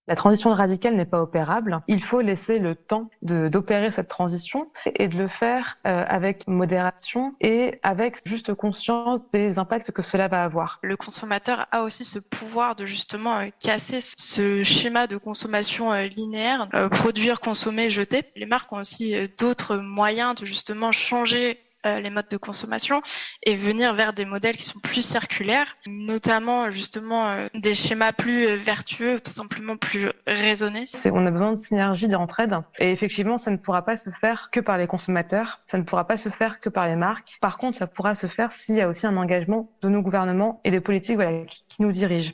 La transition radicale n'est pas opérable. Il faut laisser le temps d'opérer cette transition et de le faire avec modération et avec juste conscience des impacts que cela va avoir. Le consommateur a aussi ce pouvoir de justement casser ce schéma de consommation linéaire, produire, consommer, jeter. Les marques ont aussi d'autres moyens de justement changer les modes de consommation et venir vers des modèles qui sont plus circulaires, notamment justement des schémas plus vertueux, tout simplement plus raisonnés. On a besoin de synergie, d'entraide, et effectivement, ça ne pourra pas se faire que par les consommateurs, ça ne pourra pas se faire que par les marques. Par contre, ça pourra se faire s'il y a aussi un engagement de nos gouvernements et des politiques qui nous dirigent.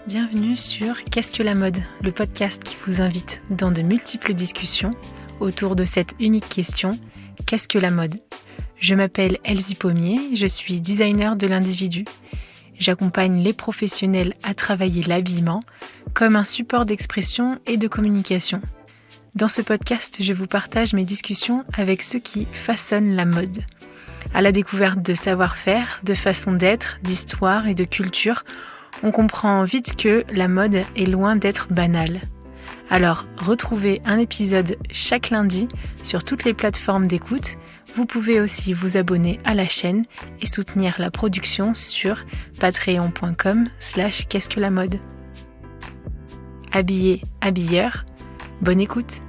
Bienvenue sur Qu'est-ce que la mode, le podcast qui vous invite dans de multiples discussions autour de cette unique question, qu'est-ce que la mode ? Je m'appelle Elsie Pommier, je suis designer de l'individu. J'accompagne les professionnels à travailler l'habillement comme un support d'expression et de communication. Dans ce podcast, je vous partage mes discussions avec ceux qui façonnent la mode. À la découverte de savoir-faire, de façon d'être, d'histoire et de culture, on comprend vite que la mode est loin d'être banale. Alors, retrouvez un épisode chaque lundi sur toutes les plateformes d'écoute. Vous pouvez aussi vous abonner à la chaîne et soutenir la production sur patreon.com/qu'est-ce que la mode. Habillé, habilleur, bonne écoute.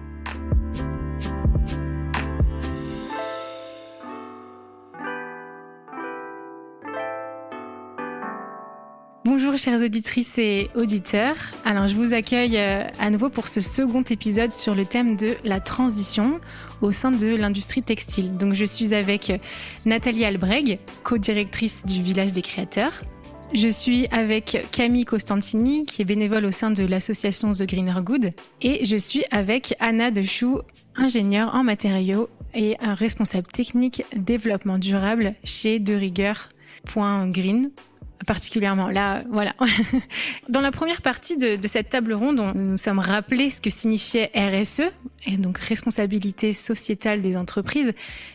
Bonjour chères auditrices et auditeurs, alors je vous accueille à nouveau pour ce second épisode sur le thème de la transition au sein de l'industrie textile. Donc je suis avec Nathalie Albrecht, co-directrice du Village des Créateurs. Je suis avec Camille Costantini, qui est bénévole au sein de l'association The Greener Good. Et je suis avec Anna Dechoux, ingénieure en matériaux et un responsable technique développement durable chez DeRigueur.green. Particulièrement là, voilà. Dans la première partie de cette table ronde, nous nous sommes rappelé ce que signifiait RSE, et donc responsabilité sociétale des entreprises,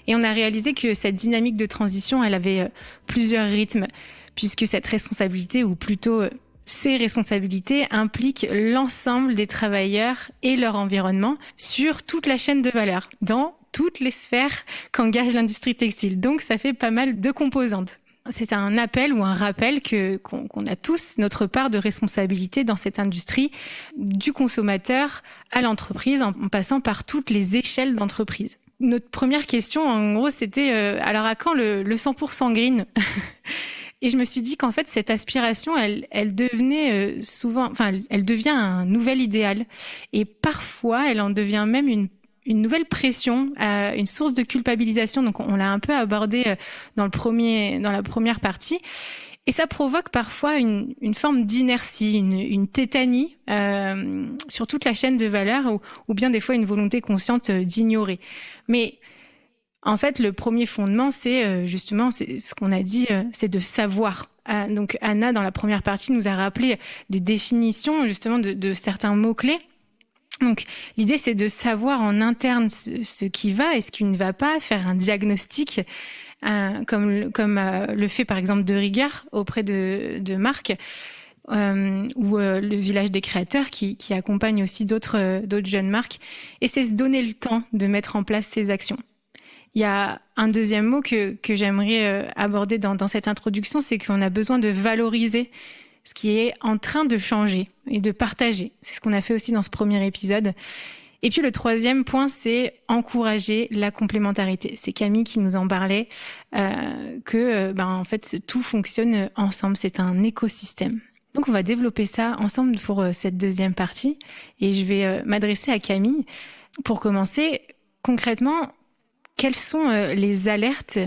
et on a réalisé que cette dynamique de transition, elle avait plusieurs rythmes, puisque cette responsabilité, ou plutôt ces responsabilités, impliquent l'ensemble des travailleurs et leur environnement sur toute la chaîne de valeur, dans toutes les sphères qu'engage l'industrie textile. Donc ça fait pas mal de composantes. C'est un appel ou un rappel qu'on a tous notre part de responsabilité dans cette industrie, du consommateur à l'entreprise, en passant par toutes les échelles d'entreprise. Notre première question, en gros, c'était alors à quand le 100% green ? Et je me suis dit qu'en fait, cette aspiration, elle devenait elle devient un nouvel idéal. Et parfois, elle en devient même une nouvelle pression, une source de culpabilisation. Donc, on l'a un peu abordé dans la première partie. Et ça provoque parfois une forme d'inertie, une tétanie sur toute la chaîne de valeur, ou bien des fois une volonté consciente d'ignorer. Mais en fait, le premier fondement, c'est justement, c'est ce qu'on a dit, c'est de savoir. Donc, Anna, dans la première partie, nous a rappelé des définitions justement de certains mots-clés. Donc, l'idée, c'est de savoir en interne ce qui va et ce qui ne va pas, faire un diagnostic, comme le fait par exemple DeRigueur auprès de marques, ou le Village des Créateurs qui accompagne aussi d'autres jeunes marques. Et c'est se donner le temps de mettre en place ces actions. Il y a un deuxième mot que j'aimerais aborder dans cette introduction, c'est qu'on a besoin de valoriser ce qui est en train de changer et de partager. C'est ce qu'on a fait aussi dans ce premier épisode. Et puis le troisième point, c'est encourager la complémentarité. C'est Camille qui nous en parlait, en fait, tout fonctionne ensemble. C'est un écosystème. Donc on va développer ça ensemble pour cette deuxième partie. Et je vais m'adresser à Camille. Pour commencer, concrètement, quelles sont les alertes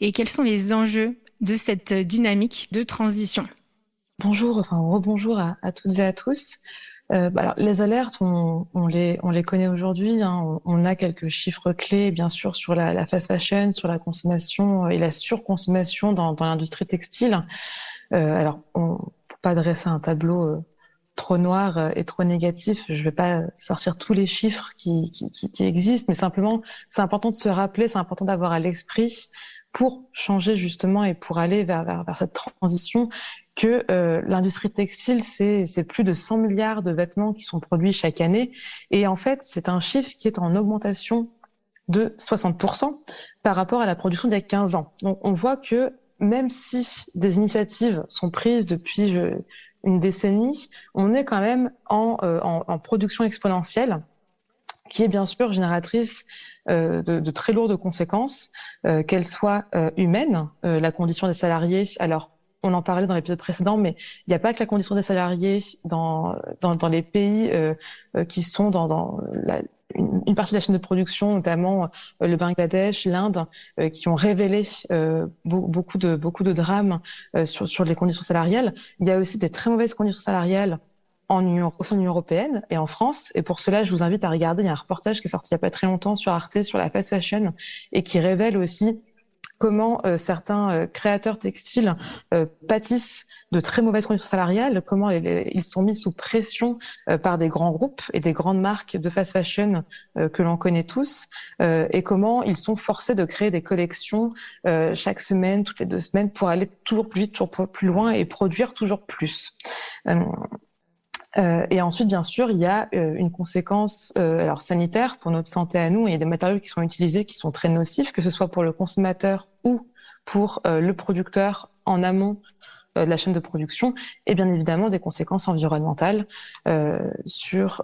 et quels sont les enjeux de cette dynamique de transition ? Rebonjour à toutes et à tous. Alors, les alertes, on les connaît aujourd'hui. On a quelques chiffres clés, bien sûr, sur la fast fashion, sur la consommation et la surconsommation dans l'industrie textile. Pour pas dresser un tableau trop noir et trop négatif. Je vais pas sortir tous les chiffres qui existent, mais simplement, c'est important de se rappeler, c'est important d'avoir à l'esprit pour changer justement et pour aller vers cette transition que l'industrie textile, c'est plus de 100 milliards de vêtements qui sont produits chaque année. Et en fait, c'est un chiffre qui est en augmentation de 60% par rapport à la production d'il y a 15 ans. Donc, on voit que même si des initiatives sont prises depuis une décennie, on est quand même en production exponentielle, qui est bien sûr génératrice de très lourdes conséquences, qu'elles soient humaines, la condition des salariés. Alors, on en parlait dans l'épisode précédent, mais il n'y a pas que la condition des salariés dans les pays qui sont dans une partie de la chaîne de production, notamment le Bangladesh, l'Inde, qui ont révélé beaucoup de drames sur les conditions salariales. Il y a aussi des très mauvaises conditions salariales au sein de l'Union européenne et en France. Et pour cela, je vous invite à regarder. Il y a un reportage qui est sorti il n'y a pas très longtemps sur Arte, sur la fast fashion, et qui révèle aussi comment certains créateurs textiles pâtissent de très mauvaises conditions salariales, comment ils sont mis sous pression par des grands groupes et des grandes marques de fast fashion que l'on connaît tous, et comment ils sont forcés de créer des collections chaque semaine, toutes les 2 semaines, pour aller toujours plus vite, toujours plus loin et produire toujours plus. Et ensuite, bien sûr, il y a une conséquence alors sanitaire pour notre santé à nous. Il y a des matériaux qui sont utilisés qui sont très nocifs, que ce soit pour le consommateur ou pour le producteur en amont de la chaîne de production, et bien évidemment des conséquences environnementales sur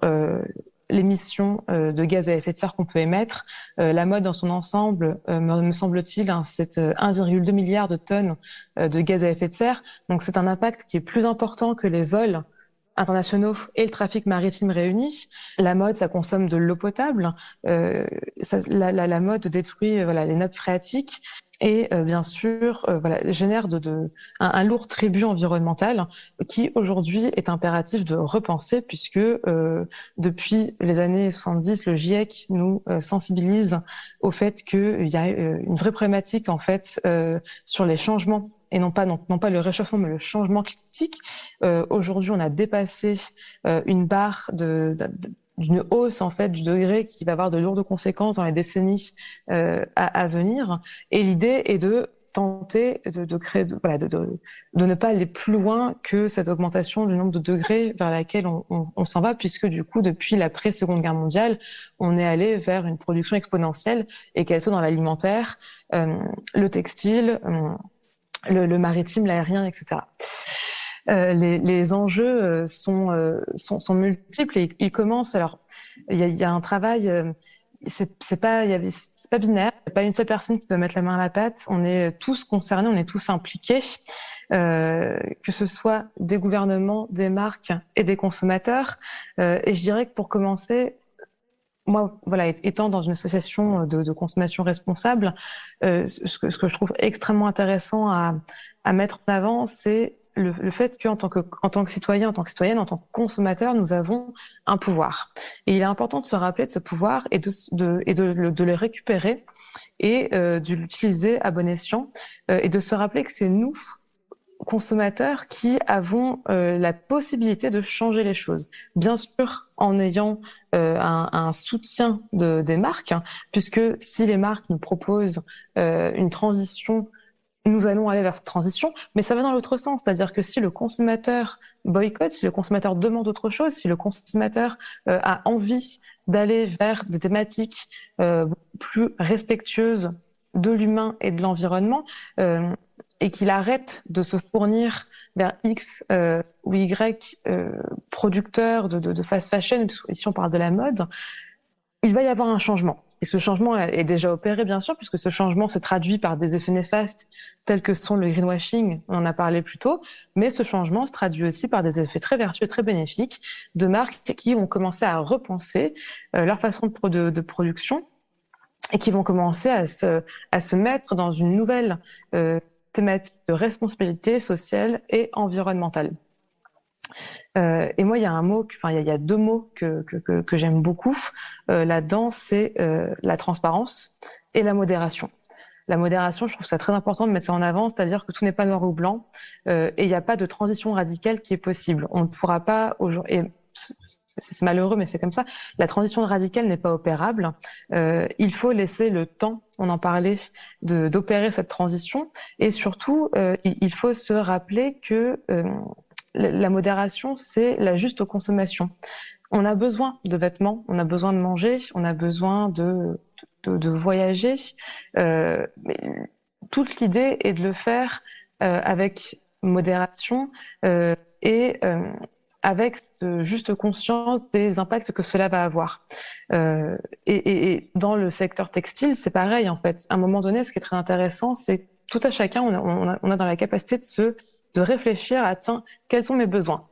l'émission de gaz à effet de serre qu'on peut émettre. La mode dans son ensemble, me semble-t-il, c'est 1,2 milliard de tonnes de gaz à effet de serre. Donc c'est un impact qui est plus important que les vols internationaux et le trafic maritime réunis. La mode, ça consomme de l'eau potable. La mode détruit les nappes phréatiques et bien sûr génère un lourd tribut environnemental qui aujourd'hui est impératif de repenser, puisque depuis les années 70, le GIEC nous sensibilise au fait qu'il y a une vraie problématique en fait sur les changements, et non pas le réchauffement, mais le changement climatique. Aujourd'hui, on a dépassé une barre d'une hausse en fait du degré qui va avoir de lourdes conséquences dans les décennies à venir. Et l'idée est de tenter de créer, de ne pas aller plus loin que cette augmentation du nombre de degrés vers laquelle on s'en va, puisque du coup, depuis l'après-Seconde Guerre mondiale, on est allé vers une production exponentielle, et qu'elle soit dans l'alimentaire, le textile, le maritime, l'aérien, etc. Les enjeux sont multiples, et ils commencent. Alors, il y a un travail. C'est pas binaire. Il n'y a pas une seule personne qui peut mettre la main à la pâte. On est tous concernés, on est tous impliqués, que ce soit des gouvernements, des marques et des consommateurs. Et je dirais que pour commencer, moi, étant dans une association de consommation responsable, ce que je trouve extrêmement intéressant à mettre en avant, c'est le fait qu'en tant que citoyen, en tant que citoyenne, en tant que consommateur, nous avons un pouvoir. Et il est important de se rappeler de ce pouvoir et de le récupérer et de l'utiliser à bon escient, et de se rappeler que c'est nous, consommateurs, qui avons la possibilité de changer les choses. Bien sûr, en ayant un soutien des marques, hein, puisque si les marques nous proposent une transition, nous allons aller vers cette transition, mais ça va dans l'autre sens. C'est-à-dire que si le consommateur boycotte, si le consommateur demande autre chose, si le consommateur a envie d'aller vers des thématiques plus respectueuses de l'humain et de l'environnement, et qu'il arrête de se fournir vers X ou Y producteurs de fast fashion, ici on parle de la mode, il va y avoir un changement. Et ce changement est déjà opéré, bien sûr, puisque ce changement s'est traduit par des effets néfastes tels que sont le greenwashing, on en a parlé plus tôt, mais ce changement se traduit aussi par des effets très vertueux, très bénéfiques, de marques qui ont commencé à repenser leur façon de production, et qui vont commencer à se mettre dans une nouvelle thématique de responsabilité sociale et environnementale. Et moi, il y a 2 mots que j'aime beaucoup là-dedans, c'est la transparence et la modération. la modération, je trouve ça très important de mettre ça en avant, c'est-à-dire que tout n'est pas noir ou blanc, et il n'y a pas de transition radicale qui est possible. On ne pourra pas aujourd'hui, et c'est malheureux, mais c'est comme ça. La transition radicale n'est pas opérable. Il faut laisser le temps, on en parlait, d'opérer cette transition. Et surtout, il faut se rappeler que la modération, c'est la juste consommation. On a besoin de vêtements, on a besoin de manger, on a besoin de voyager. Mais toute l'idée est de le faire avec modération et avec juste conscience des impacts que cela va avoir. Et dans le secteur textile, c'est pareil en fait. À un moment donné, ce qui est très intéressant, c'est tout à chacun, on a dans la capacité de réfléchir à tiens, quels sont mes besoins.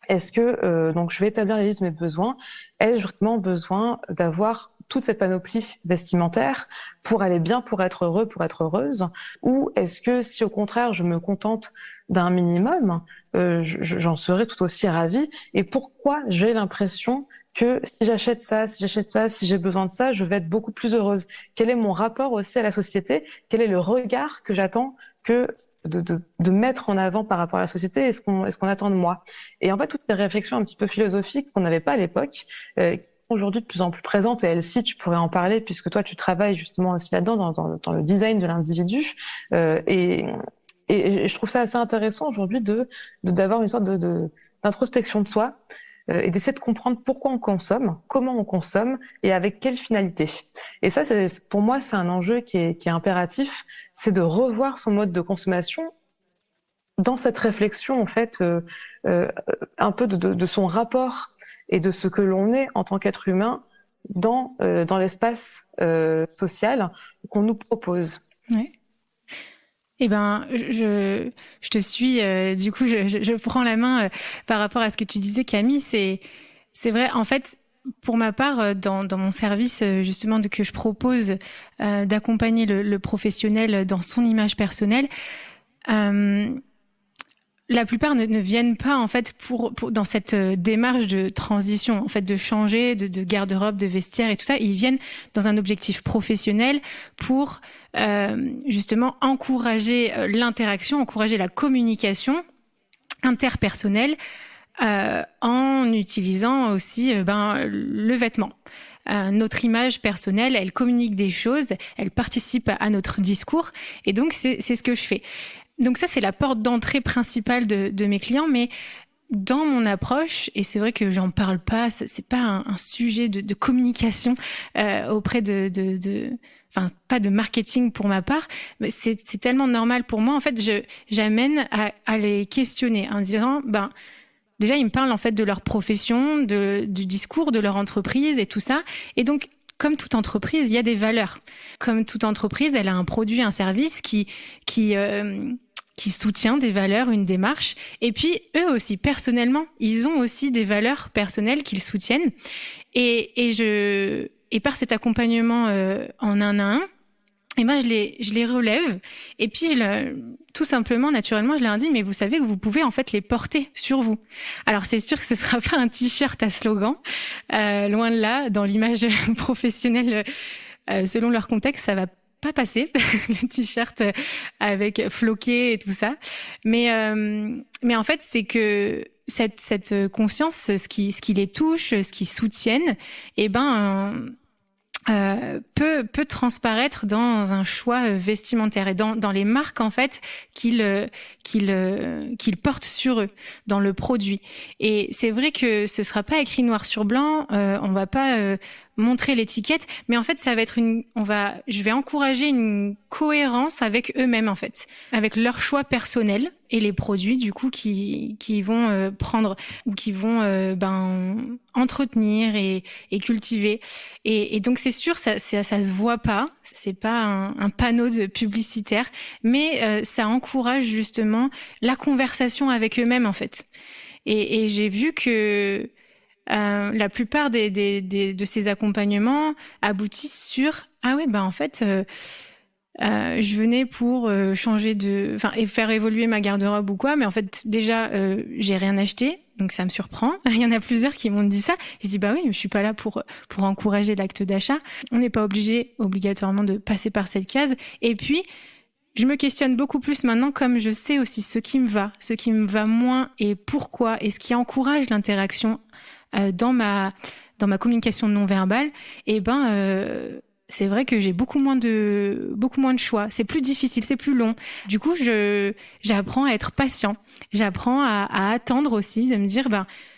Est-ce que donc je vais établir la liste de mes besoins. Ai-je vraiment besoin d'avoir toute cette panoplie vestimentaire pour aller bien, pour être heureux, pour être heureuse? Ou est-ce que si au contraire je me contente d'un minimum, j'en serais tout aussi ravie? Et pourquoi j'ai l'impression que si j'achète ça, si j'ai besoin de ça, je vais être beaucoup plus heureuse? Quel est mon rapport aussi à la société? Quel est le regard que j'attends de mettre en avant par rapport à la société? Est-ce qu'on attend de moi? Et en fait, toutes ces réflexions un petit peu philosophiques qu'on n'avait pas à l'époque, aujourd'hui de plus en plus présente, et Elsie, tu pourrais en parler puisque toi tu travailles justement aussi là-dedans dans le design de l'individu, et je trouve ça assez intéressant aujourd'hui d'avoir une sorte d'introspection de soi, et d'essayer de comprendre pourquoi on consomme, comment on consomme et avec quelle finalité. Et ça, pour moi, c'est un enjeu qui est impératif, c'est de revoir son mode de consommation dans cette réflexion en fait, un peu de son rapport et de ce que l'on est en tant qu'être humain dans l'espace social qu'on nous propose. Ouais. Eh ben, je te suis. Du coup, je prends la main par rapport à ce que tu disais, Camille. C'est vrai. En fait, pour ma part, dans mon service justement que je propose d'accompagner le professionnel dans son image personnelle. La plupart ne viennent pas en fait pour dans cette démarche de transition, en fait, de changer de garde-robe, de vestiaire et tout ça. Ils viennent dans un objectif professionnel pour justement encourager l'interaction, encourager la communication interpersonnelle en utilisant aussi le vêtement. Notre image personnelle, elle communique des choses, elle participe à notre discours, et donc c'est ce que je fais. Donc ça, c'est la porte d'entrée principale de mes clients, mais dans mon approche, et c'est vrai que j'en parle pas, c'est pas un sujet de communication auprès enfin pas de marketing pour ma part, mais c'est tellement normal pour moi. En fait, j'amène à les questionner en disant, déjà ils me parlent en fait de leur profession, du discours de leur entreprise et tout ça, et donc comme toute entreprise, il y a des valeurs. Comme toute entreprise, elle a un produit, un service qui soutient des valeurs, une démarche. Et puis, eux aussi, personnellement, ils ont aussi des valeurs personnelles qu'ils soutiennent. Et par cet accompagnement en un à un, je les relève. Et puis, tout simplement, naturellement, je leur dis, mais vous savez que vous pouvez en fait les porter sur vous. Alors, c'est sûr que ce sera pas un t-shirt à slogan, loin de là. Dans l'image professionnelle, selon leur contexte, ça va pas passer, le t-shirt avec floqué et tout ça. Mais en fait, c'est que cette conscience, ce qui les touche, ce qu'ils soutiennent, peut transparaître dans un choix vestimentaire et dans les marques en fait qu'ils portent sur eux, dans le produit. Et c'est vrai que ce sera pas écrit noir sur blanc, on va pas montrer l'étiquette, mais en fait ça va être je vais encourager une cohérence avec eux-mêmes en fait, avec leur choix personnel et les produits du coup qui vont prendre ou qui vont entretenir et cultiver. Et donc c'est sûr ça se voit pas, c'est pas un panneau de publicitaire, mais ça encourage justement la conversation avec eux-mêmes en fait. Et j'ai vu que la plupart de ces accompagnements aboutissent sur en fait je venais pour changer et faire évoluer ma garde-robe ou quoi, mais en fait déjà j'ai rien acheté, Donc ça me surprend. Il y en a plusieurs qui m'ont dit ça. Je dis bah oui, mais je suis pas là pour encourager l'acte d'achat. On n'est pas obligé obligatoirement de passer par cette case. Et puis je me questionne beaucoup plus maintenant, comme je sais aussi ce qui me va moins et pourquoi, et ce qui encourage l'interaction dans ma communication non verbale. Et c'est vrai que j'ai beaucoup moins de choix. C'est plus difficile, c'est plus long. Du coup, j'apprends à être patient. J'apprends à attendre aussi, de me dire,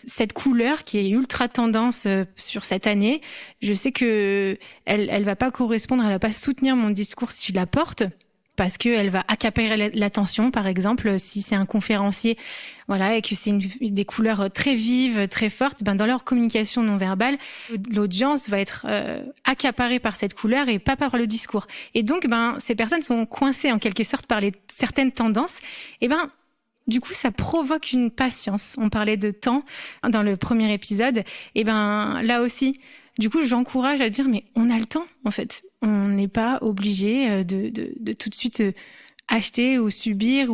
cette couleur qui est ultra tendance sur cette année, je sais que elle va pas correspondre, elle va pas soutenir mon discours si je la porte, parce qu'elle va accaparer l'attention, par exemple, si c'est un conférencier, voilà, et que c'est des couleurs très vives, très fortes, dans leur communication non verbale, l'audience va être accaparée par cette couleur et pas par le discours. Et donc, ces personnes sont coincées en quelque sorte par certaines tendances. Et du coup, ça provoque une patience. On parlait de temps dans le premier épisode. Et là aussi, du coup, j'encourage à dire, mais on a le temps, en fait. On n'est pas obligé de tout de suite acheter ou subir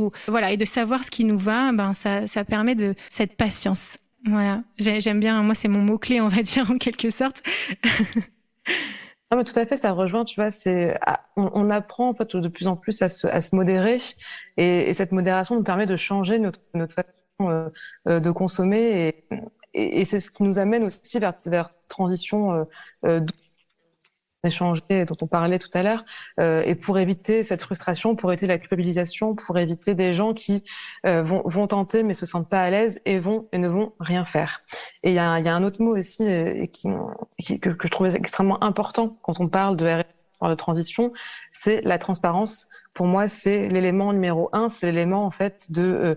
et de savoir ce qui nous va. Ça permet de cette patience. Voilà. J'aime bien. Moi, c'est mon mot-clé, on va dire, en quelque sorte. Non, mais tout à fait, ça rejoint, tu vois, on apprend, en fait, de plus en plus à se modérer. Et cette modération nous permet de changer notre façon de consommer et c'est ce qui nous amène aussi vers transition échangée dont on parlait tout à l'heure, et pour éviter cette frustration, pour éviter la culpabilisation, pour éviter des gens qui vont tenter mais se sentent pas à l'aise et ne vont rien faire. Et il y a un autre mot aussi que je trouvais extrêmement important quand on parle de RSE, de transition, c'est la transparence. Pour moi, c'est l'élément numéro 1, c'est l'élément en fait de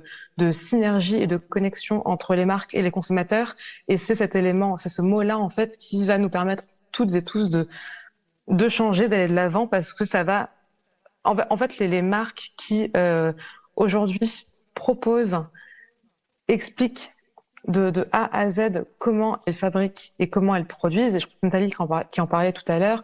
synergie et de connexion entre les marques et les consommateurs. Et c'est cet élément, c'est ce mot-là en fait qui va nous permettre toutes et tous de changer, d'aller de l'avant, parce que ça va. En fait, les marques qui aujourd'hui proposent, expliquent de A à Z comment elles fabriquent et comment elles produisent. Et je crois que Nathalie qui en parlait tout à l'heure.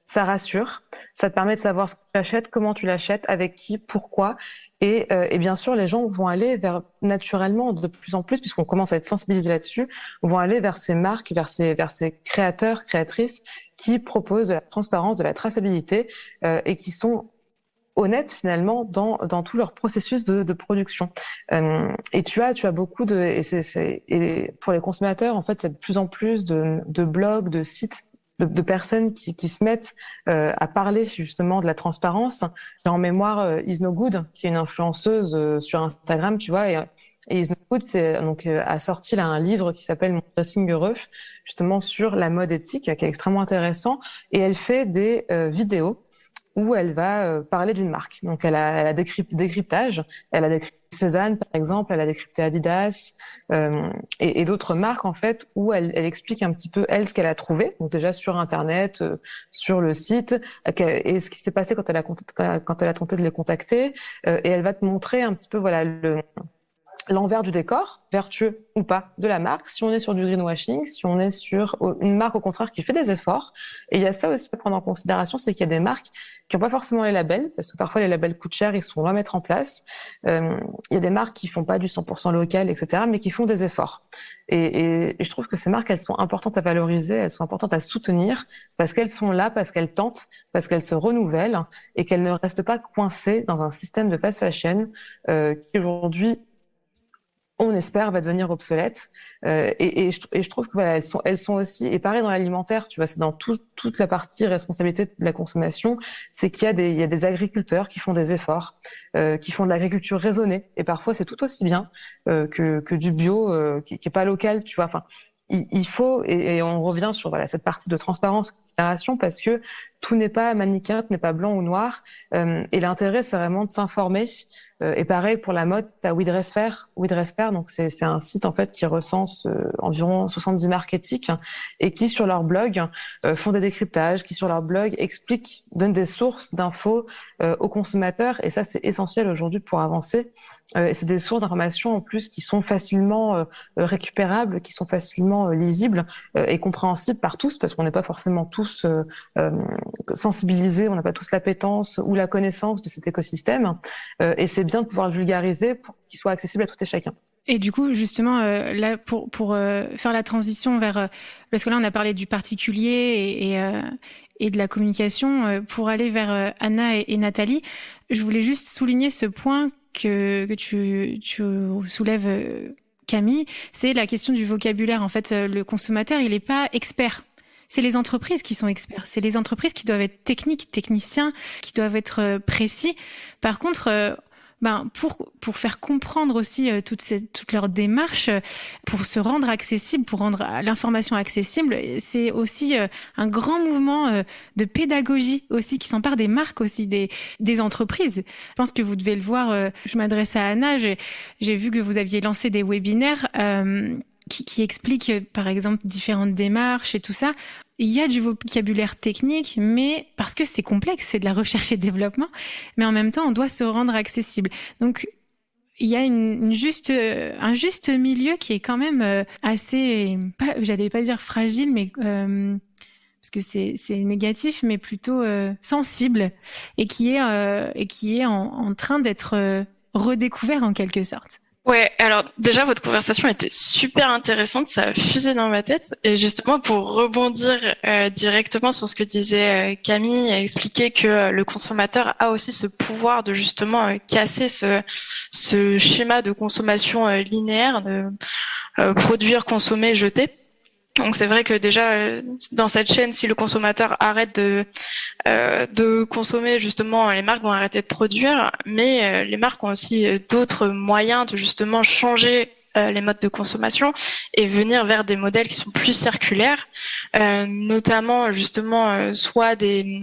Ça rassure, ça te permet de savoir ce que tu achètes, comment tu l'achètes, avec qui, pourquoi. Et bien sûr, les gens vont aller naturellement, de plus en plus, puisqu'on commence à être sensibilisé là-dessus, vont aller vers ces marques, vers ces créateurs, créatrices qui proposent de la transparence, de la traçabilité et qui sont honnêtes finalement dans tout leur processus de production. Et tu as beaucoup et pour les consommateurs, en fait, il y a de plus en plus de blogs, de sites, de personnes qui se mettent à parler justement de la transparence. J'ai en mémoire Is No Good, qui est une influenceuse sur Instagram, tu vois, et Is No Good a sorti là un livre qui s'appelle Mon dressing heureux, justement sur la mode éthique, qui est extrêmement intéressant, et elle fait des vidéos où elle va parler d'une marque. Donc elle a décryptage, elle a décrypté Cézanne par exemple, elle a décrypté Adidas et d'autres marques en fait, où elle explique un petit peu elle ce qu'elle a trouvé, donc déjà sur internet, sur le site, et ce qui s'est passé quand elle a tenté de les contacter, et elle va te montrer un petit peu l'envers du décor, vertueux ou pas, de la marque, si on est sur du greenwashing, si on est sur une marque au contraire qui fait des efforts. Et il y a ça aussi à prendre en considération, c'est qu'il y a des marques qui n'ont pas forcément les labels, parce que parfois les labels coûtent cher, ils sont longs à mettre en place. Il y a des marques qui font pas du 100% local, etc., mais qui font des efforts. Et je trouve que ces marques, elles sont importantes à valoriser, elles sont importantes à soutenir, parce qu'elles sont là, parce qu'elles tentent, parce qu'elles se renouvellent, et qu'elles ne restent pas coincées dans un système de fast fashion qui aujourd'hui, on espère, va devenir obsolète. Et je trouve que voilà, elles sont aussi, et pareil dans l'alimentaire, tu vois, c'est dans toute la partie responsabilité de la consommation, c'est qu'il y a des agriculteurs qui font des efforts, qui font de l'agriculture raisonnée, et parfois c'est tout aussi bien que du bio qui est pas local, tu vois. Enfin, il faut, et on revient sur cette partie de transparence, parce que tout n'est pas manichéen, tout n'est pas blanc ou noir, et l'intérêt c'est vraiment de s'informer. Et pareil pour la mode, t'as WeDressFair, donc c'est un site en fait qui recense environ 70 marques éthiques et qui sur leur blog font des décryptages, qui sur leur blog donnent des sources d'infos aux consommateurs, et ça c'est essentiel aujourd'hui pour avancer. Et c'est des sources d'informations en plus qui sont facilement récupérables, qui sont facilement lisibles et compréhensibles par tous, parce qu'on n'est pas forcément tous sensibilisés, on n'a pas tous l'appétence ou la connaissance de cet écosystème, et c'est bien de pouvoir le vulgariser pour qu'il soit accessible à tout et chacun. Et du coup, justement, là, pour faire la transition vers... parce que là, on a parlé du particulier et de la communication. Pour aller vers Anna et Nathalie, je voulais juste souligner ce point que tu soulèves, Camille, c'est la question du vocabulaire. En fait, le consommateur, il n'est pas expert. C'est les entreprises qui sont experts. C'est les entreprises qui doivent être techniciens, qui doivent être précis. Par contre... pour faire comprendre aussi toute leur démarche, pour se rendre accessible, pour rendre l'information accessible, c'est aussi un grand mouvement de pédagogie aussi qui s'empare des marques aussi, des entreprises. Je pense que vous devez le voir. Je m'adresse à Anna. J'ai vu que vous aviez lancé des webinaires qui expliquent par exemple différentes démarches et tout ça. Il y a du vocabulaire technique, mais parce que c'est complexe, c'est de la recherche et développement, mais en même temps, on doit se rendre accessible. Donc, il y a un juste milieu qui est quand même assez, j'allais pas dire fragile, mais parce que c'est négatif, mais plutôt sensible, et qui est en train d'être redécouvert en quelque sorte. Ouais, alors déjà votre conversation était super intéressante, ça a fusé dans ma tête et justement pour rebondir directement sur ce que disait Camille, a expliqué que le consommateur a aussi ce pouvoir de justement casser ce schéma de consommation linéaire de produire, consommer, jeter. Donc c'est vrai que déjà dans cette chaîne, si le consommateur arrête de consommer, justement, les marques vont arrêter de produire, mais les marques ont aussi d'autres moyens de justement changer les modes de consommation et venir vers des modèles qui sont plus circulaires, notamment justement soit des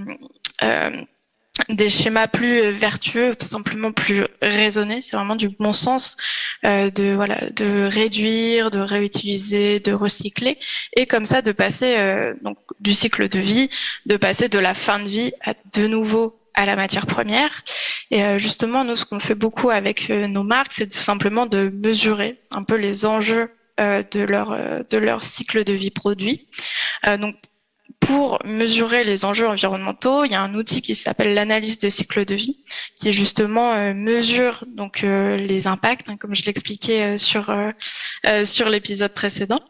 schémas plus vertueux, ou tout simplement plus raisonnés. C'est vraiment du bon sens de réduire, de réutiliser, de recycler, et comme ça de passer donc du cycle de vie, de passer de la fin de vie à de nouveau à la matière première. Et justement, nous, ce qu'on fait beaucoup avec nos marques, c'est tout simplement de mesurer un peu les enjeux de leur cycle de vie produit. Donc pour mesurer les enjeux environnementaux, il y a un outil qui s'appelle l'analyse de cycle de vie, qui justement mesure donc les impacts, comme je l'expliquais sur l'épisode précédent.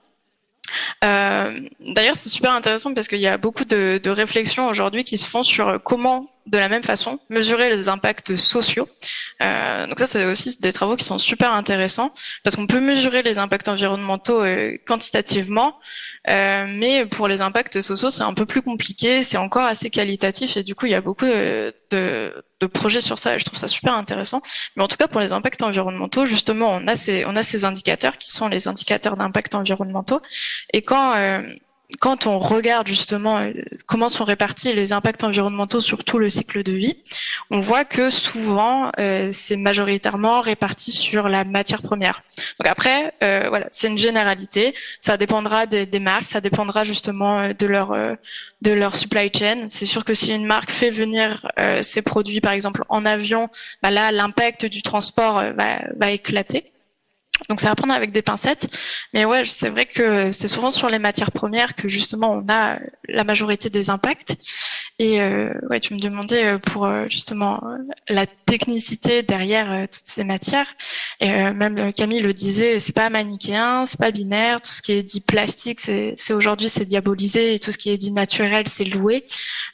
D'ailleurs, c'est super intéressant parce qu'il y a beaucoup de réflexions aujourd'hui qui se font sur comment, de la même façon, mesurer les impacts sociaux. Donc ça, c'est aussi des travaux qui sont super intéressants parce qu'on peut mesurer les impacts environnementaux quantitativement, mais pour les impacts sociaux, c'est un peu plus compliqué, c'est encore assez qualitatif et du coup, il y a beaucoup de projets sur ça et je trouve ça super intéressant. Mais en tout cas, pour les impacts environnementaux, justement, on a ces indicateurs qui sont les indicateurs d'impact environnementaux. Et quand on regarde justement comment sont répartis les impacts environnementaux sur tout le cycle de vie, on voit que souvent c'est majoritairement réparti sur la matière première. Donc après, voilà, c'est une généralité. Ça dépendra des marques, ça dépendra justement de leur supply chain. C'est sûr que si une marque fait venir ses produits, par exemple en avion, bah là l'impact du transport va éclater. Donc c'est à prendre avec des pincettes, mais ouais, c'est vrai que c'est souvent sur les matières premières que justement on a la majorité des impacts. Et ouais, tu me demandais pour justement la technicité derrière toutes ces matières. Et même Camille le disait, c'est pas manichéen, c'est pas binaire. Tout ce qui est dit plastique, c'est aujourd'hui c'est diabolisé, et tout ce qui est dit naturel, c'est loué.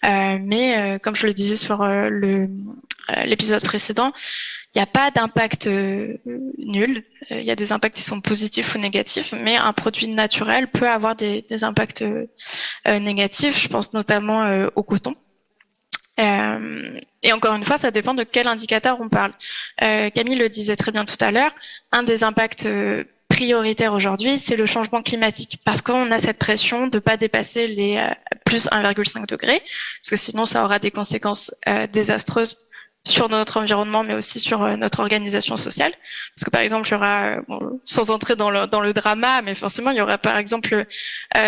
Mais comme je le disais sur l'épisode précédent, il n'y a pas d'impact nul. Il y a des impacts qui sont positifs ou négatifs, mais un produit naturel peut avoir des impacts négatifs. Je pense notamment au coton. Et encore une fois, ça dépend de quel indicateur on parle. Camille le disait très bien tout à l'heure, un des impacts prioritaires aujourd'hui, c'est le changement climatique, parce qu'on a cette pression de pas dépasser les plus 1,5 degrés, parce que sinon ça aura des conséquences désastreuses sur notre environnement, mais aussi sur notre organisation sociale. Parce que par exemple, il y aura, sans entrer dans le drama, mais forcément, il y aura par exemple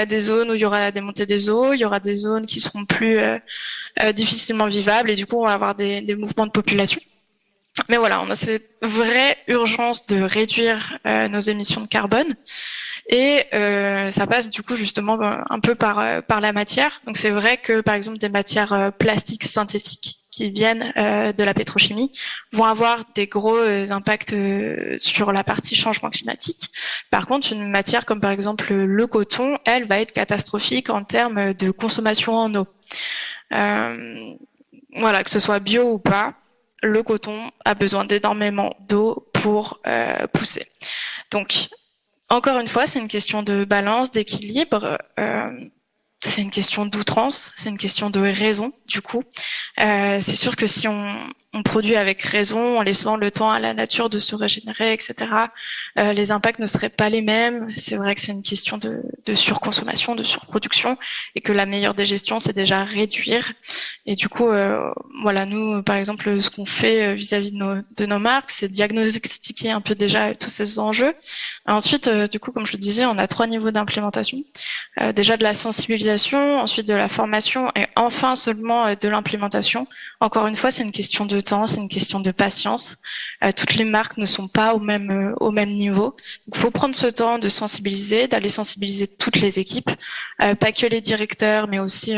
des zones où il y aura des montées des eaux, il y aura des zones qui seront plus difficilement vivables, et du coup, on va avoir des mouvements de population. Mais voilà, on a cette vraie urgence de réduire nos émissions de carbone. Et ça passe du coup justement un peu par la matière. Donc c'est vrai que par exemple des matières plastiques synthétiques qui viennent de la pétrochimie vont avoir des gros impacts sur la partie changement climatique. Par contre, une matière comme par exemple le coton, elle va être catastrophique en termes de consommation en eau. Voilà, que ce soit bio ou pas, le coton a besoin d'énormément d'eau pour pousser. Donc, encore une fois, c'est une question de balance, d'équilibre. C'est une question d'outrance, c'est une question de raison, du coup. C'est sûr que si on produit avec raison, en laissant le temps à la nature de se régénérer, etc., les impacts ne seraient pas les mêmes. C'est vrai que c'est une question de surconsommation, de surproduction, et que la meilleure des gestions, c'est déjà réduire. Et du coup, voilà, nous, par exemple, ce qu'on fait vis-à-vis de nos marques, c'est diagnostiquer un peu déjà tous ces enjeux. Ensuite, du coup, comme je le disais, on a 3 niveaux d'implémentation. Déjà de la sensibilisation, ensuite de la formation, et enfin seulement de l'implémentation. Encore une fois, c'est une question de temps, c'est une question de patience. Toutes les marques ne sont pas au même niveau. Il faut prendre ce temps de sensibiliser, d'aller sensibiliser toutes les équipes, pas que les directeurs, mais aussi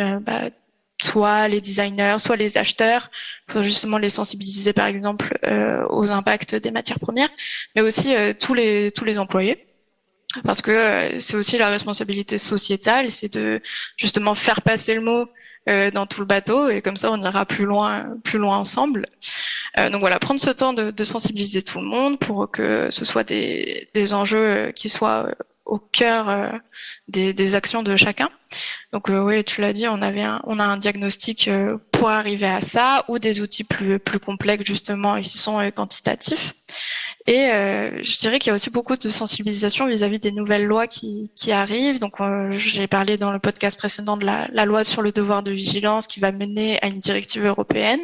soit les designers, soit les acheteurs, pour justement les sensibiliser par exemple aux impacts des matières premières, mais aussi tous les employés. Parce que c'est aussi la responsabilité sociétale, c'est de justement faire passer le mot dans tout le bateau, et comme ça on ira plus loin ensemble. Donc voilà, prendre ce temps de sensibiliser tout le monde pour que ce soit des enjeux qui soient au cœur des actions de chacun. Donc oui, tu l'as dit, on a un diagnostic pour arriver à ça, ou des outils plus complexes justement, qui sont quantitatifs. Et je dirais qu'il y a aussi beaucoup de sensibilisation vis-à-vis des nouvelles lois qui arrivent. Donc j'ai parlé dans le podcast précédent de la loi sur le devoir de vigilance qui va mener à une directive européenne.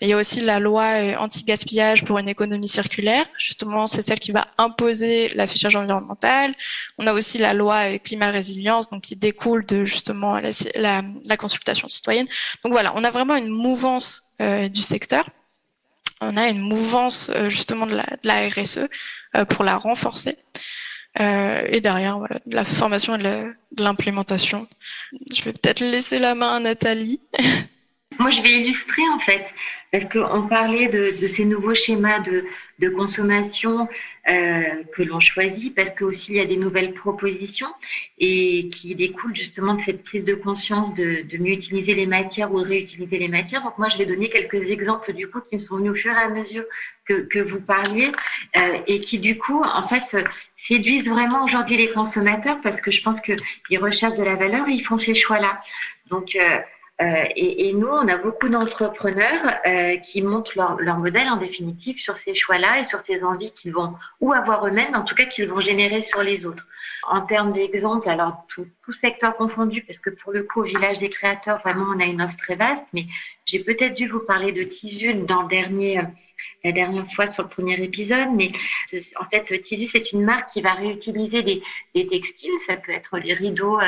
Mais il y a aussi la loi anti-gaspillage pour une économie circulaire. Justement, c'est celle qui va imposer l'affichage environnemental. On a aussi la loi climat résilience, donc qui découle de justement la consultation citoyenne. Donc voilà, on a vraiment une mouvance du secteur. On a une mouvance justement de la RSE pour la renforcer. Et derrière, voilà, de la formation et de l'implémentation. Je vais peut-être laisser la main à Nathalie. Moi, je vais illustrer en fait, parce qu'on parlait de ces nouveaux schémas de consommation que l'on choisit, parce qu'aussi il y a des nouvelles propositions et qui découlent justement de cette prise de conscience de mieux utiliser les matières ou de réutiliser les matières. Donc moi, je vais donner quelques exemples du coup qui me sont venus au fur et à mesure que vous parliez et qui du coup en fait séduisent vraiment aujourd'hui les consommateurs, parce que je pense qu'ils recherchent de la valeur et ils font ces choix-là. Donc et nous, on a beaucoup d'entrepreneurs qui montent leur modèle en définitive sur ces choix-là et sur ces envies qu'ils vont ou avoir eux-mêmes, en tout cas qu'ils vont générer sur les autres. En termes d'exemples, alors tout secteur confondu, parce que pour le coup, au Village des Créateurs, vraiment, on a une offre très vaste, mais j'ai peut-être dû vous parler de Tisu dans la dernière fois sur le premier épisode, mais en fait, Tisu, c'est une marque qui va réutiliser des textiles, ça peut être les rideaux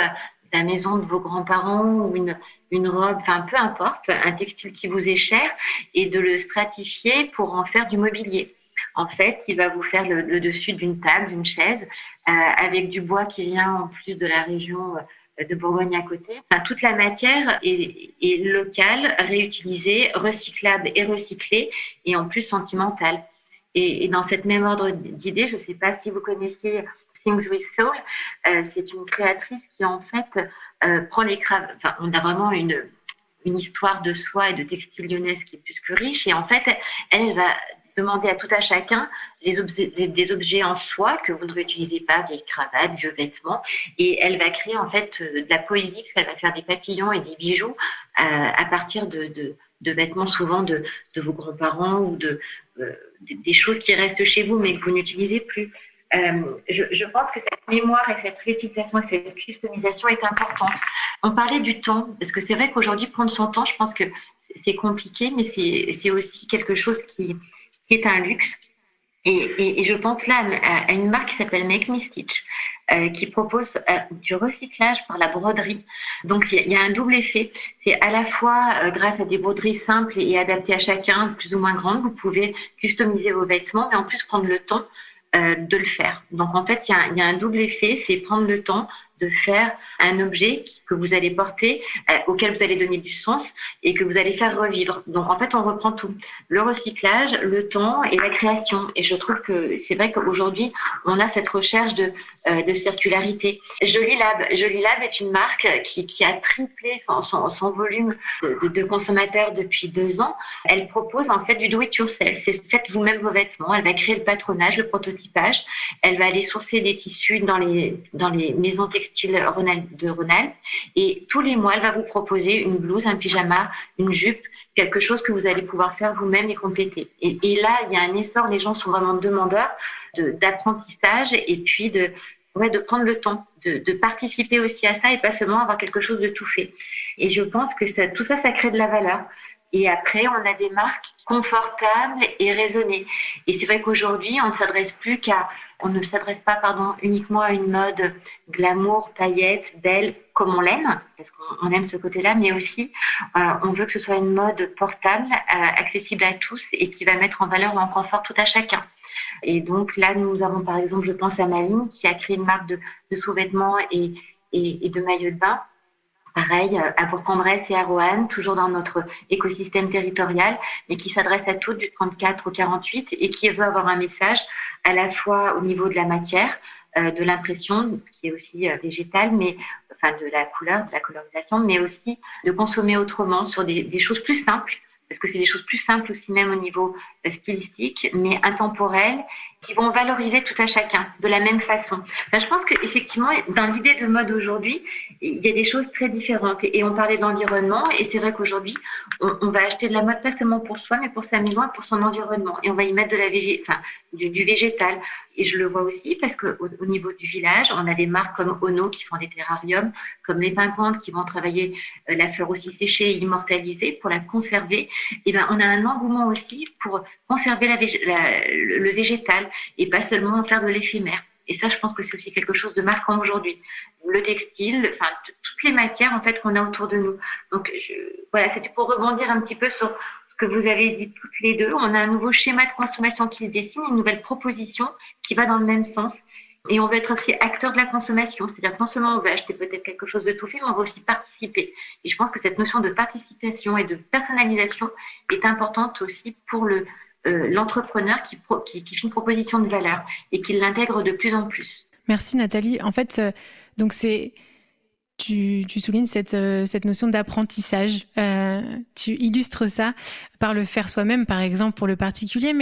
la maison de vos grands-parents ou une robe, enfin peu importe, un textile qui vous est cher, et de le stratifier pour en faire du mobilier. En fait, il va vous faire le dessus d'une table, d'une chaise, avec du bois qui vient en plus de la région de Bourgogne à côté. Enfin, toute la matière est locale, réutilisée, recyclable et recyclée, et en plus sentimentale. Et dans cette même ordre d'idée, je ne sais pas si vous connaissez Things with Soul, c'est une créatrice qui en fait prend les cravates. Enfin, on a vraiment une histoire de soie et de textile lyonnaise qui est plus que riche, et en fait, elle va demander à tout à chacun des objets en soie que vous ne réutilisez pas, vieilles cravates, vieux vêtements, et elle va créer en fait de la poésie, parce qu'elle va faire des papillons et des bijoux à partir de vêtements souvent de vos grands-parents ou des choses qui restent chez vous mais que vous n'utilisez plus. Je pense que cette mémoire et cette réutilisation et cette customisation est importante. On parlait du temps, parce que c'est vrai qu'aujourd'hui, prendre son temps, je pense que c'est compliqué, mais c'est aussi quelque chose qui est un luxe. Et je pense là à une marque qui s'appelle Make Me Stitch, qui propose du recyclage par la broderie. Donc il y a un double effet. C'est à la fois grâce à des broderies simples et adaptées à chacun, plus ou moins grandes, vous pouvez customiser vos vêtements, mais en plus prendre le temps de le faire. Donc en fait, il y a un double effet, c'est prendre le temps de faire un objet que vous allez porter, auquel vous allez donner du sens et que vous allez faire revivre. Donc en fait, on reprend tout. Le recyclage, le temps et la création. Et je trouve que c'est vrai qu'aujourd'hui, on a cette recherche de circularité. Jolie Lab est une marque qui a triplé son volume de consommateurs depuis 2 ans. Elle propose en fait du do-it-yourself. C'est faites vous-même vos vêtements. Elle va créer le patronage, le prototypage. Elle va aller sourcer des tissus dans les maisons textiles de Rhône-Alpes. Et tous les mois, elle va vous proposer une blouse, un pyjama, une jupe, quelque chose que vous allez pouvoir faire vous-même et compléter. Et là, il y a un essor. Les gens sont vraiment demandeurs d'apprentissage et puis de prendre le temps de participer aussi à ça et pas seulement avoir quelque chose de tout fait. Et je pense que tout ça crée de la valeur. Et après, on a des marques confortables et raisonnées. Et c'est vrai qu'aujourd'hui, on ne s'adresse pas uniquement à une mode glamour, paillettes, belle, comme on l'aime, parce qu'on aime ce côté-là, mais aussi, on veut que ce soit une mode portable, accessible à tous et qui va mettre en valeur ou en confort tout à chacun. Et donc là, nous avons par exemple, je pense à Maline, qui a créé une marque de sous-vêtements et de maillots de bain. Pareil, à Bourg-en-Bresse et à Roanne, toujours dans notre écosystème territorial, mais qui s'adresse à toutes du 34 au 48 et qui veut avoir un message à la fois au niveau de la matière, de l'impression, qui est aussi végétale, mais de la couleur, de la colorisation, mais aussi de consommer autrement sur des choses plus simples, parce que c'est des choses plus simples aussi même au niveau stylistique, mais intemporelles, qui vont valoriser tout à chacun de la même façon. Je pense qu'effectivement, dans l'idée de mode aujourd'hui, il y a des choses très différentes. Et on parlait d'environnement, et c'est vrai qu'aujourd'hui, on va acheter de la mode pas seulement pour soi, mais pour sa maison et pour son environnement. Et on va y mettre du végétal. Et je le vois aussi parce qu'au niveau du village, on a des marques comme Ono qui font des terrariums, comme les Pimpantes qui vont travailler la fleur aussi séchée et immortalisée pour la conserver. Et on a un engouement aussi pour conserver le végétal et pas seulement en faire de l'éphémère. Et ça, je pense que c'est aussi quelque chose de marquant aujourd'hui. Le textile, toutes les matières en fait qu'on a autour de nous. Donc voilà, c'était pour rebondir un petit peu sur ce que vous avez dit toutes les deux. On a un nouveau schéma de consommation qui se dessine, une nouvelle proposition qui va dans le même sens. Et on veut être aussi acteur de la consommation. C'est-à-dire que non seulement on veut acheter peut-être quelque chose de tout fait, mais on veut aussi participer. Et je pense que cette notion de participation et de personnalisation est importante aussi pour l'entrepreneur qui fait une proposition de valeur et qui l'intègre de plus en plus. Merci Nathalie. En fait, donc tu soulignes cette notion d'apprentissage. Tu illustres ça par le faire soi-même, par exemple, pour le particulier.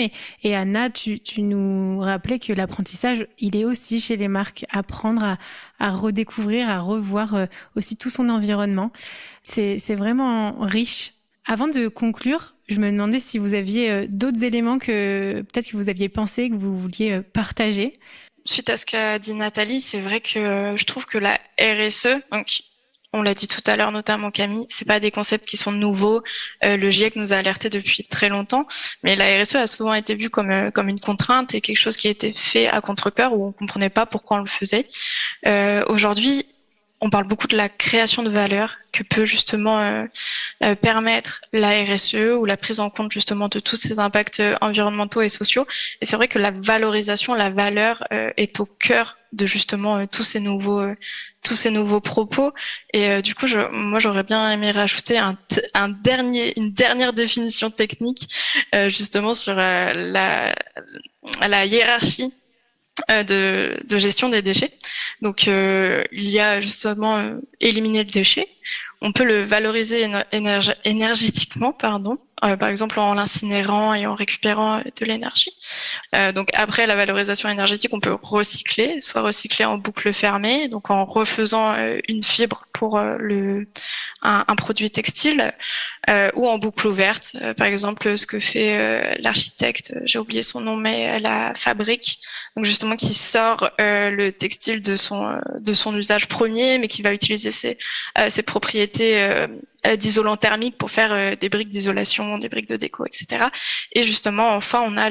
Et Anna, tu nous rappelais que l'apprentissage, il est aussi chez les marques. Apprendre à redécouvrir, à revoir aussi tout son environnement. C'est vraiment riche. Avant de conclure, je me demandais si vous aviez d'autres éléments que peut-être que vous aviez pensé, que vous vouliez partager. Suite à ce qu'a dit Nathalie, c'est vrai que je trouve que la RSE, donc on l'a dit tout à l'heure notamment Camille, c'est pas des concepts qui sont nouveaux. Le GIEC nous a alertés depuis très longtemps, mais la RSE a souvent été vue comme une contrainte et quelque chose qui a été fait à contre-cœur où on comprenait pas pourquoi on le faisait. Aujourd'hui, on parle beaucoup de la création de valeur que peut justement permettre la RSE ou la prise en compte justement de tous ces impacts environnementaux et sociaux. Et c'est vrai que la valorisation, la valeur est au cœur de justement tous ces nouveaux propos. Et du coup, moi j'aurais bien aimé rajouter une dernière définition technique justement sur la hiérarchie de gestion des déchets. Donc il y a justement éliminer le déchet. On peut le valoriser énergétiquement, par exemple en l'incinérant et en récupérant de l'énergie. Donc après la valorisation énergétique, on peut soit recycler en boucle fermée, donc en refaisant une fibre pour un produit textile, ou en boucle ouverte. Par exemple, ce que fait l'architecte, j'ai oublié son nom, mais la Fabrique, donc justement qui sort le textile de son usage premier, mais qui va utiliser ses propriétés d'isolant thermique pour faire des briques d'isolation, des briques de déco, etc. Et justement, enfin, on a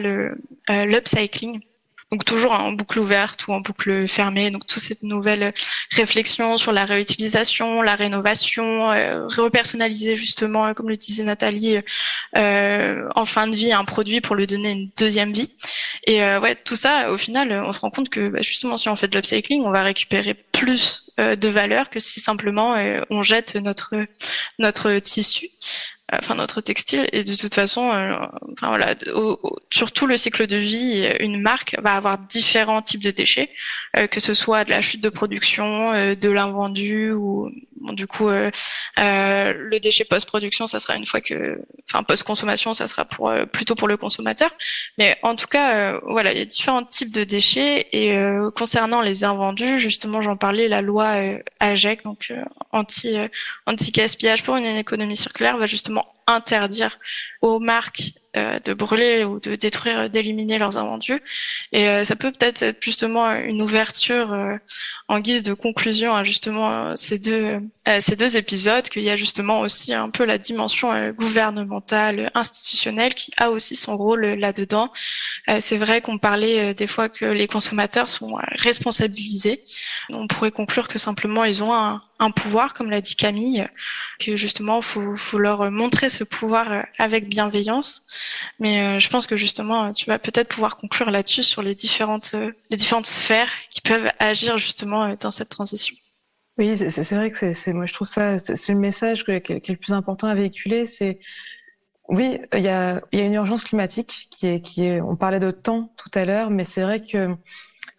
l'upcycling. Donc toujours en boucle ouverte ou en boucle fermée. Donc toute cette nouvelle réflexion sur la réutilisation, la rénovation, repersonnaliser justement, comme le disait Nathalie, en fin de vie un produit pour lui donner une deuxième vie. Et tout ça, au final, on se rend compte que justement si on fait de l'upcycling, on va récupérer plus de valeur que si simplement on jette notre tissu, enfin notre textile. Et de toute façon, sur tout le cycle de vie, une marque va avoir différents types de déchets, que ce soit de la chute de production, de l'invendu ou le déchet post-production, ça sera post-consommation, ça sera plutôt pour le consommateur. Mais en tout cas, il y a différents types de déchets. Et concernant les invendus, justement, j'en parlais, la loi AGEC, donc anti-gaspillage pour une économie circulaire, va justement interdire aux marques de brûler ou de détruire, d'éliminer leurs invendus. Et ça peut peut-être être justement une ouverture en guise de conclusion à justement ces deux épisodes, qu'il y a justement aussi un peu la dimension gouvernementale, institutionnelle, qui a aussi son rôle là-dedans. C'est vrai qu'on parlait des fois que les consommateurs sont responsabilisés. On pourrait conclure que simplement ils ont un pouvoir, comme l'a dit Camille, que justement faut leur montrer ce pouvoir avec bienveillance. Mais je pense que justement tu vas peut-être pouvoir conclure là-dessus sur les différentes sphères qui peuvent agir justement dans cette transition. Oui, c'est vrai que moi je trouve ça, c'est le message qui est le plus important à véhiculer. C'est oui, il y a une urgence climatique qui est. On parlait de temps tout à l'heure, mais c'est vrai que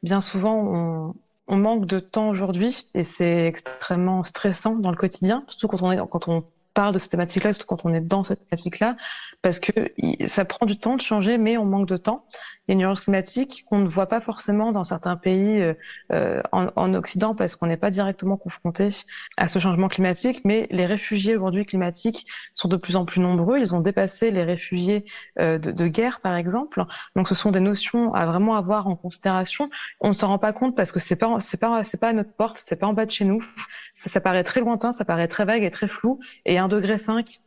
bien souvent on manque de temps aujourd'hui et c'est extrêmement stressant dans le quotidien, surtout quand on parle de cette thématique-là, surtout quand on est dans cette thématique-là, parce que ça prend du temps de changer, mais on manque de temps. Il y a une urgence climatique qu'on ne voit pas forcément dans certains pays en Occident parce qu'on n'est pas directement confronté à ce changement climatique, mais les réfugiés aujourd'hui climatiques sont de plus en plus nombreux. Ils ont dépassé les réfugiés de guerre, par exemple. Donc, ce sont des notions à vraiment avoir en considération. On ne s'en rend pas compte parce que c'est pas à notre porte, c'est pas en bas de chez nous. Ça paraît très lointain, ça paraît très vague et très flou. Et 1,5 degré,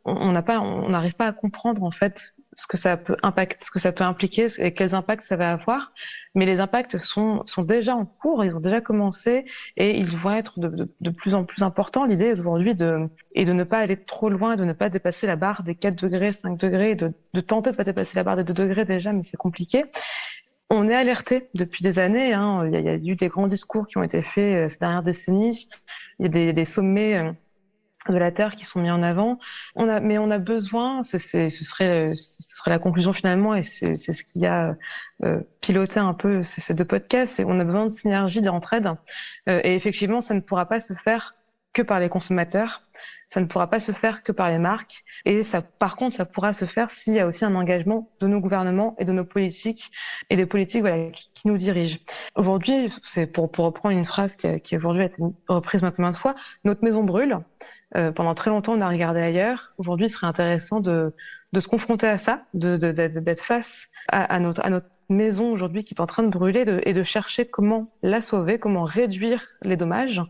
on n'arrive pas à comprendre en fait ce que ça peut impliquer et quels impacts ça va avoir. Mais les impacts sont déjà en cours, ils ont déjà commencé et ils vont être de plus en plus importants. L'idée aujourd'hui est de ne pas aller trop loin, de ne pas dépasser la barre des 4 degrés, 5 degrés, de tenter de pas dépasser la barre des 2 degrés déjà, mais c'est compliqué. On est alerté depuis des années. Il y a eu des grands discours qui ont été faits ces dernières décennies. Il y a des sommets de la Terre qui sont mis en avant. Mais on a besoin, ce serait la conclusion finalement, et c'est ce qui a piloté un peu ces deux podcasts, on a besoin de synergie, d'entraide. Et effectivement, ça ne pourra pas se faire que par les consommateurs, ça ne pourra pas se faire que par les marques. Et ça, par contre, ça pourra se faire s'il y a aussi un engagement de nos gouvernements et de nos politiques, et des politiques qui nous dirigent. Aujourd'hui, c'est pour reprendre une phrase qui aujourd'hui a été reprise maintes fois, notre maison brûle. Pendant très longtemps, on a regardé ailleurs. Aujourd'hui, il serait intéressant de se confronter à ça, d'être face à notre maison aujourd'hui qui est en train de brûler et de chercher comment la sauver, comment réduire les dommages.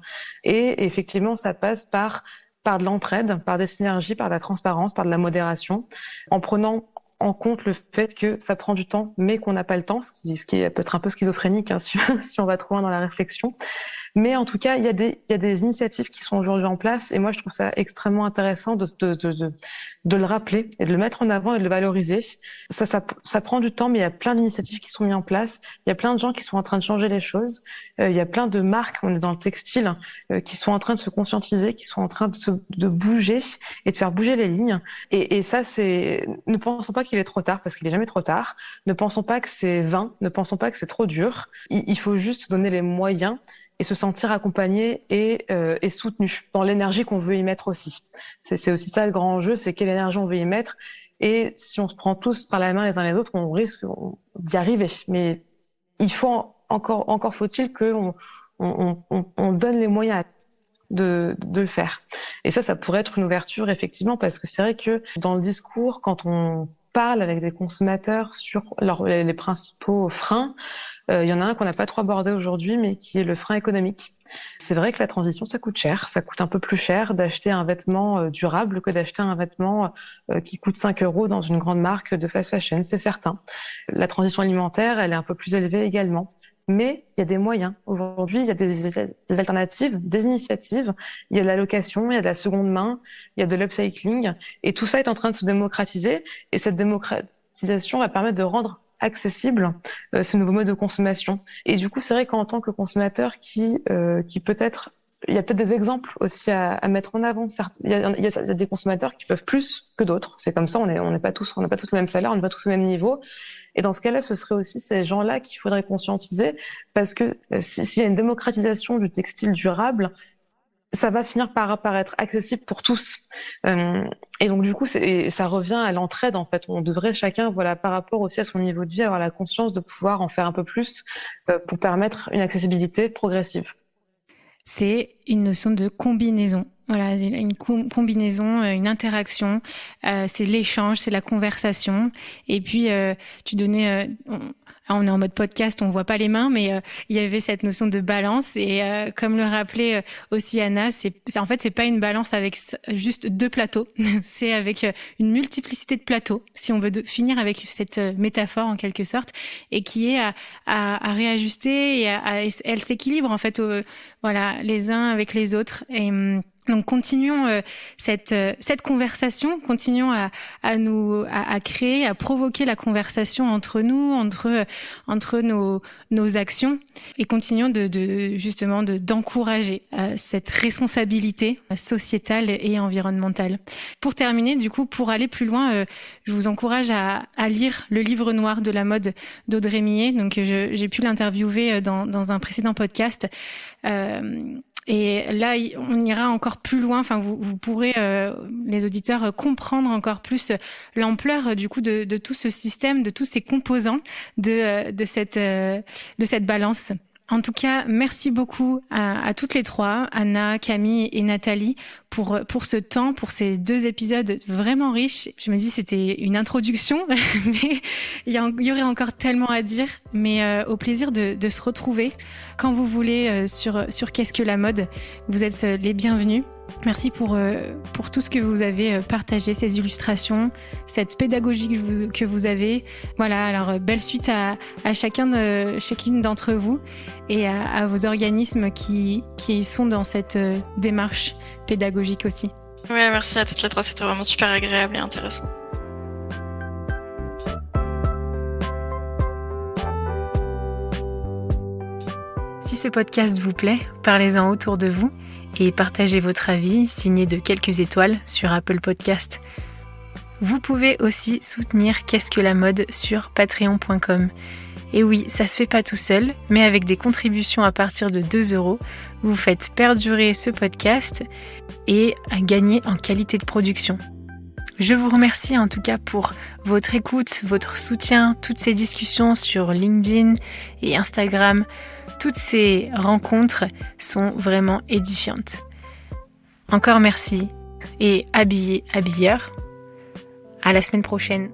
Et effectivement, ça passe par de l'entraide, par des synergies, par de la transparence, par de la modération, en prenant en compte le fait que ça prend du temps, mais qu'on n'a pas le temps, ce qui peut être un peu schizophrénique si on va trop loin dans la réflexion. Mais en tout cas, il y a des initiatives qui sont aujourd'hui en place, et moi je trouve ça extrêmement intéressant de le rappeler et de le mettre en avant et de le valoriser. Ça prend du temps, mais il y a plein d'initiatives qui sont mises en place. Il y a plein de gens qui sont en train de changer les choses. Il y a plein de marques, on est dans le textile, qui sont en train de se conscientiser, qui sont en train de bouger et de faire bouger les lignes. Et ça, ne pensons pas qu'il est trop tard, parce qu'il est jamais trop tard. Ne pensons pas que c'est vain. Ne pensons pas que c'est trop dur. Il faut juste se donner les moyens et se sentir accompagné et soutenu dans l'énergie qu'on veut y mettre aussi. C'est aussi ça le grand enjeu, c'est quelle énergie on veut y mettre. Et si on se prend tous par la main les uns les autres, on risque d'y arriver. Mais il faut encore faut-il qu'on donne les moyens de le faire. Et ça pourrait être une ouverture effectivement, parce que c'est vrai que dans le discours, quand on parle avec des consommateurs sur les principaux freins, il y en a un qu'on n'a pas trop abordé aujourd'hui, mais qui est le frein économique. C'est vrai que la transition, ça coûte cher. Ça coûte un peu plus cher d'acheter un vêtement durable que d'acheter un vêtement qui coûte 5 € dans une grande marque de fast fashion, c'est certain. La transition alimentaire, elle est un peu plus élevée également. Mais il y a des moyens. Aujourd'hui, il y a des alternatives, des initiatives. Il y a de la location, il y a de la seconde main, il y a de l'upcycling. Et tout ça est en train de se démocratiser. Et cette démocratisation va permettre de rendre accessibles ces nouveaux modes de consommation. Et du coup, c'est vrai qu'en tant que consommateur qui peut-être, il y a peut-être des exemples aussi à mettre en avant. Il y a des consommateurs qui peuvent plus que d'autres. C'est comme ça, on n'est pas tous le même salaire, on n'est pas tous au même niveau. Et dans ce cas-là, ce serait aussi ces gens-là qu'il faudrait conscientiser, parce que s'il y a une démocratisation du textile durable, ça va finir par apparaître accessible pour tous. Et donc, du coup, ça revient à l'entraide, en fait. On devrait chacun, voilà, par rapport aussi à son niveau de vie, avoir la conscience de pouvoir en faire un peu plus pour permettre une accessibilité progressive. C'est une notion de combinaison. Voilà, une combinaison, une interaction. C'est l'échange, c'est la conversation. Et puis, tu donnais... on est en mode podcast, on voit pas les mains, mais il y avait cette notion de balance. Et comme le rappelait aussi Anna, en fait, c'est pas une balance avec juste 2 plateaux. C'est avec une multiplicité de plateaux, si on veut finir avec cette métaphore en quelque sorte, et qui est à réajuster et elle s'équilibre en fait, voilà, les uns avec les autres. Et donc continuons cette conversation, continuons à créer, à provoquer la conversation entre nous, entre nos actions, et continuons justement d'encourager cette responsabilité sociétale et environnementale. Pour terminer, du coup, pour aller plus loin, je vous encourage à lire le livre noir de la mode d'Audrey Millet. Donc j'ai pu l'interviewer dans un précédent podcast. Et là, on ira encore plus loin. Enfin, vous pourrez, les auditeurs, comprendre encore plus l'ampleur du coup de tout ce système, de tous ces composants de cette balance. En tout cas, merci beaucoup à toutes les 3, Anna, Camille et Nathalie, pour ce temps, pour ces 2 épisodes vraiment riches. Je me dis c'était une introduction, mais il y aurait encore tellement à dire. Mais au plaisir de se retrouver quand vous voulez sur Qu'est-ce que la mode. Vous êtes les bienvenus. Merci pour tout ce que vous avez partagé, ces illustrations, cette pédagogie que vous avez. Voilà, alors belle suite à chacune d'entre vous et à vos organismes qui sont dans cette démarche pédagogique aussi. Ouais, merci à toutes les 3, c'était vraiment super agréable et intéressant. Si ce podcast vous plaît, parlez-en autour de vous et partagez votre avis signé de quelques étoiles sur Apple Podcast. Vous pouvez aussi soutenir Qu'est-ce que la mode sur patreon.com. Et oui, ça se fait pas tout seul, mais avec des contributions à partir de 2 €, vous faites perdurer ce podcast et gagner en qualité de production. Je vous remercie en tout cas pour votre écoute, votre soutien, toutes ces discussions sur LinkedIn et Instagram. Toutes ces rencontres sont vraiment édifiantes. Encore merci et habillez, habilleurs. À la semaine prochaine.